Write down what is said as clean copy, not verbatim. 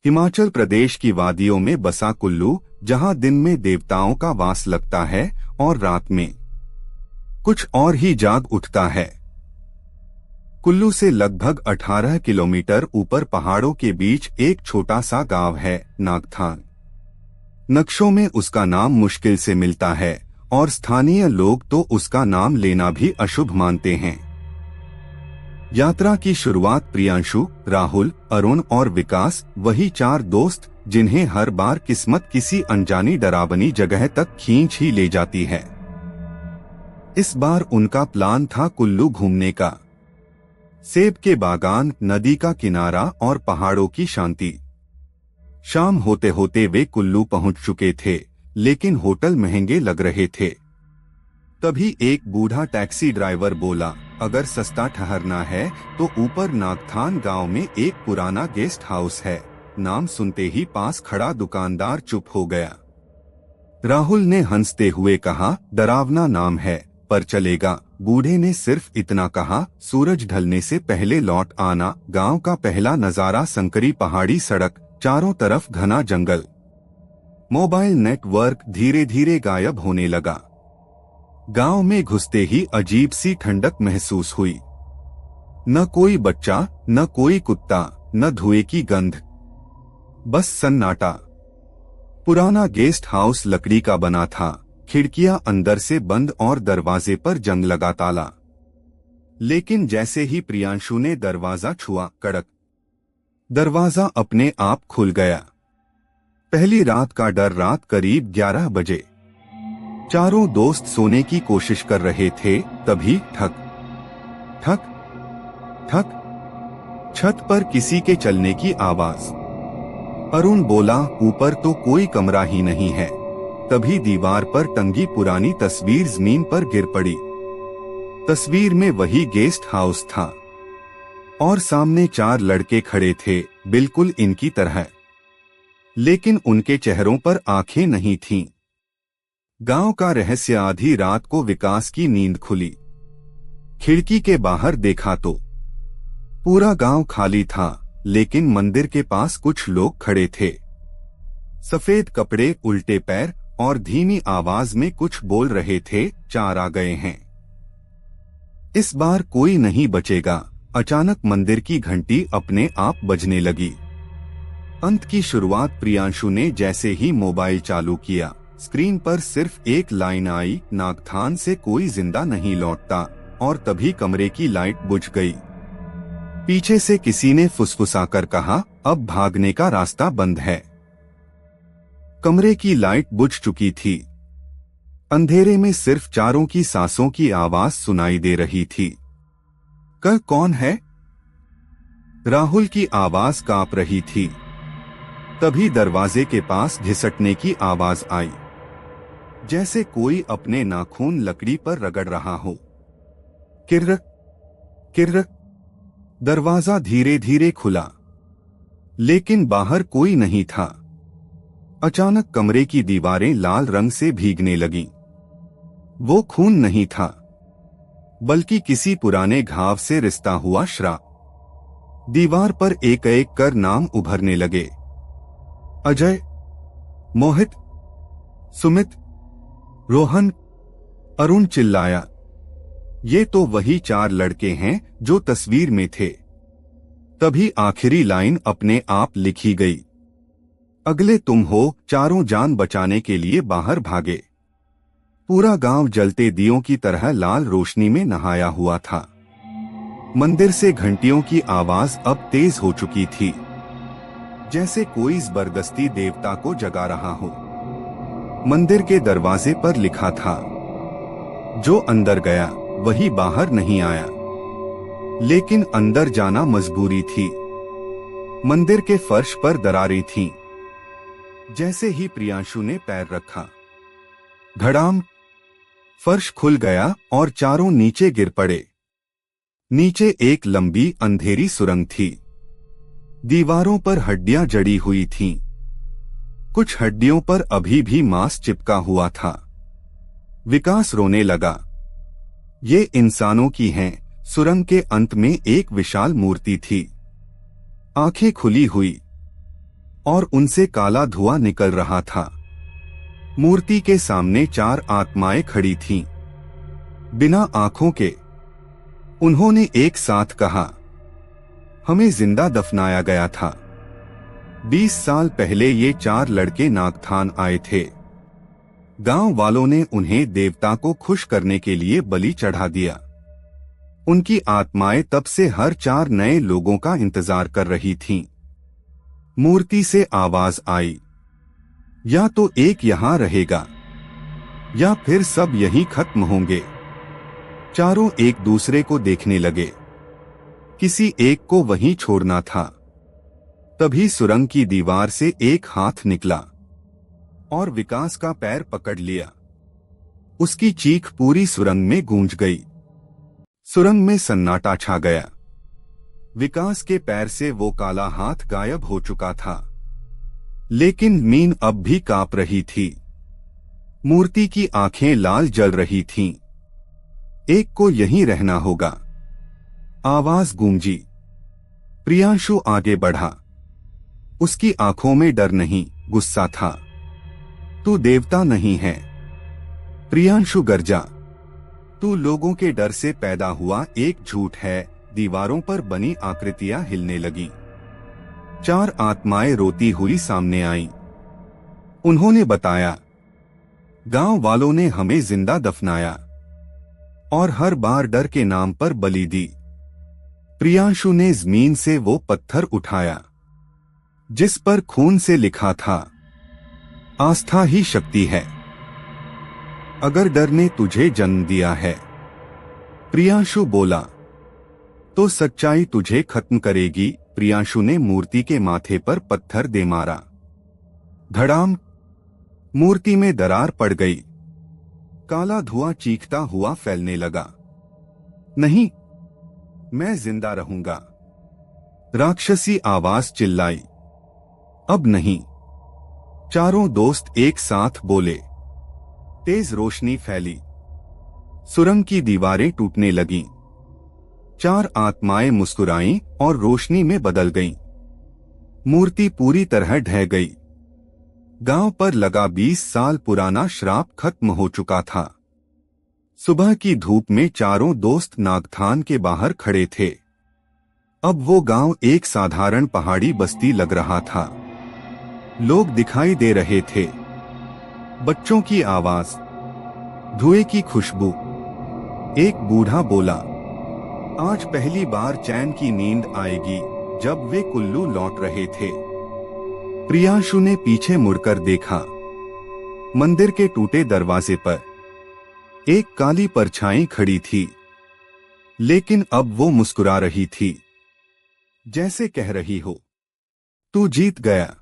हिमाचल प्रदेश की वादियों में बसा कुल्लू, जहां दिन में देवताओं का वास लगता है और रात में कुछ और ही जाग उठता है। कुल्लू से लगभग 18 किलोमीटर ऊपर पहाड़ों के बीच एक छोटा सा गांव है, नागथान। नक्शों में उसका नाम मुश्किल से मिलता है और स्थानीय लोग तो उसका नाम लेना भी अशुभ मानते हैं। यात्रा की शुरुआत प्रियांशु, राहुल, अरुण और विकास, वही 4 दोस्त जिन्हें हर बार किस्मत किसी अनजानी डरावनी जगह तक खींच ही ले जाती है। इस बार उनका प्लान था कुल्लू घूमने का। सेब के बागान, नदी का किनारा और पहाड़ों की शांति। शाम होते होते वे कुल्लू पहुंच चुके थे, लेकिन होटल महंगे लग रहे थे। तभी एक बूढ़ा टैक्सी ड्राइवर बोला, अगर सस्ता ठहरना है तो ऊपर नागथान गांव में एक पुराना गेस्ट हाउस है। नाम सुनते ही पास खड़ा दुकानदार चुप हो गया। राहुल ने हंसते हुए कहा, डरावना नाम है पर चलेगा। बूढ़े ने सिर्फ इतना कहा, सूरज ढलने से पहले लौट आना। गांव का पहला नजारा संकरी पहाड़ी सड़क, चारों तरफ घना जंगल। मोबाइल नेटवर्क धीरे धीरे गायब होने लगा। गांव में घुसते ही अजीब सी ठंडक महसूस हुई। न कोई बच्चा, न कोई कुत्ता, न धुएं की गंध, बस सन्नाटा। पुराना गेस्ट हाउस लकड़ी का बना था, खिड़कियां अंदर से बंद और दरवाजे पर जंग लगा ताला। लेकिन जैसे ही प्रियांशु ने दरवाजा छुआ, कड़क, दरवाजा अपने आप खुल गया। पहली रात का डर। रात करीब 11 बजे। चारों दोस्त सोने की कोशिश कर रहे थे, तभी ठक ठक ठक, छत पर किसी के चलने की आवाज। अरुण बोला, ऊपर तो कोई कमरा ही नहीं है। तभी दीवार पर टंगी पुरानी तस्वीर जमीन पर गिर पड़ी। तस्वीर में वही गेस्ट हाउस था और सामने 4 लड़के खड़े थे, बिल्कुल इनकी तरह। लेकिन उनके चेहरों पर आंखें नहीं थीं। गांव का रहस्य। आधी रात को विकास की नींद खुली। खिड़की के बाहर देखा तो पूरा गांव खाली था, लेकिन मंदिर के पास कुछ लोग खड़े थे। सफेद कपड़े, उल्टे पैर और धीमी आवाज में कुछ बोल रहे थे, 4 आ गए हैं, इस बार कोई नहीं बचेगा। अचानक मंदिर की घंटी अपने आप बजने लगी। अंत की शुरुआत। प्रियांशु ने जैसे ही मोबाइल चालू किया, स्क्रीन पर सिर्फ एक लाइन आई, नागथान से कोई जिंदा नहीं लौटता। और तभी कमरे की लाइट बुझ गई। पीछे से किसी ने फुसफुसाकर कहा, अब भागने का रास्ता बंद है। कमरे की लाइट बुझ चुकी थी। अंधेरे में सिर्फ चारों की सांसों की आवाज सुनाई दे रही थी। कौन है? राहुल की आवाज कांप रही थी। तभी दरवाजे के पास घिसटने की आवाज आई, जैसे कोई अपने नाखून लकड़ी पर रगड़ रहा हो। किर्र किर्र। दरवाजा धीरे धीरे खुला, लेकिन बाहर कोई नहीं था। अचानक कमरे की दीवारें लाल रंग से भीगने लगीं। वो खून नहीं था, बल्कि किसी पुराने घाव से रिश्ता हुआ श्राप। दीवार पर एक एक कर नाम उभरने लगे। अजय, मोहित, सुमित, रोहन। अरुण चिल्लाया, ये तो वही 4 लड़के हैं जो तस्वीर में थे। तभी आखिरी लाइन अपने आप लिखी गई, अगले तुम हो। चारों जान बचाने के लिए बाहर भागे। पूरा गांव जलते दियों की तरह लाल रोशनी में नहाया हुआ था। मंदिर से घंटियों की आवाज अब तेज हो चुकी थी, जैसे कोई जबरदस्ती देवता को जगा रहा हो। मंदिर के दरवाजे पर लिखा था, जो अंदर गया वही बाहर नहीं आया। लेकिन अंदर जाना मजबूरी थी। मंदिर के फर्श पर दरारें थीं। जैसे ही प्रियांशु ने पैर रखा, धड़ाम, फर्श खुल गया और चारों नीचे गिर पड़े। नीचे एक लंबी अंधेरी सुरंग थी। दीवारों पर हड्डियां जड़ी हुई थीं। कुछ हड्डियों पर अभी भी मांस चिपका हुआ था। विकास रोने लगा, ये इंसानों की हैं। सुरंग के अंत में एक विशाल मूर्ति थी, आंखें खुली हुई। और उनसे काला धुआं निकल रहा था। मूर्ति के सामने 4 आत्माएं खड़ी थीं। बिना आंखों के उन्होंने एक साथ कहा, हमें जिंदा दफनाया गया था। 20 साल पहले ये 4 लड़के नागथान आए थे। गांव वालों ने उन्हें देवता को खुश करने के लिए बलि चढ़ा दिया। उनकी आत्माएं तब से हर 4 नए लोगों का इंतजार कर रही थीं। मूर्ति से आवाज आई, या तो एक यहां रहेगा या फिर सब यहीं खत्म होंगे। चारों एक दूसरे को देखने लगे। किसी एक को वहीं छोड़ना था। तभी सुरंग की दीवार से एक हाथ निकला और विकास का पैर पकड़ लिया। उसकी चीख पूरी सुरंग में गूंज गई। सुरंग में सन्नाटा छा गया। विकास के पैर से वो काला हाथ गायब हो चुका था, लेकिन मीन अब भी कांप रही थी। मूर्ति की आंखें लाल जल रही थीं। एक को यहीं रहना होगा। आवाज गूंजी। प्रियांशु आगे बढ़ा। उसकी आंखों में डर नहीं, गुस्सा था। तू देवता नहीं है। प्रियांशु गरजा। तू लोगों के डर से पैदा हुआ एक झूठ है। दीवारों पर बनी आकृतियां हिलने लगीं। 4 आत्माएं रोती हुई सामने आईं। उन्होंने बताया, गांव वालों ने हमें जिंदा दफनाया और हर बार डर के नाम पर बलि दी। प्रियांशु ने जमीन से वो पत्थर उठाया जिस पर खून से लिखा था, आस्था ही शक्ति है। अगर डर ने तुझे जन्म दिया है, प्रियांशु बोला, तो सच्चाई तुझे खत्म करेगी। प्रियांशु ने मूर्ति के माथे पर पत्थर दे मारा। धड़ाम। मूर्ति में दरार पड़ गई। काला धुआं चीखता हुआ फैलने लगा। नहीं, मैं जिंदा रहूंगा। राक्षसी आवाज चिल्लाई। अब नहीं। चारों दोस्त एक साथ बोले। तेज रोशनी फैली। सुरंग की दीवारें टूटने लगीं। 4 आत्माएं मुस्कुराईं और रोशनी में बदल गईं। मूर्ति पूरी तरह ढह गई। गांव पर लगा 20 साल पुराना श्राप खत्म हो चुका था। सुबह की धूप में चारों दोस्त नागथान के बाहर खड़े थे। अब वो गांव एक साधारण पहाड़ी बस्ती लग रहा था। लोग दिखाई दे रहे थे। बच्चों की आवाज, धुएं की खुशबू। एक बूढ़ा बोला, आज पहली बार चैन की नींद आएगी। जब वे कुल्लू लौट रहे थे, प्रियांशु ने पीछे मुड़कर देखा। मंदिर के टूटे दरवाजे पर एक काली परछाई खड़ी थी, लेकिन अब वो मुस्कुरा रही थी, जैसे कह रही हो, तू जीत गया।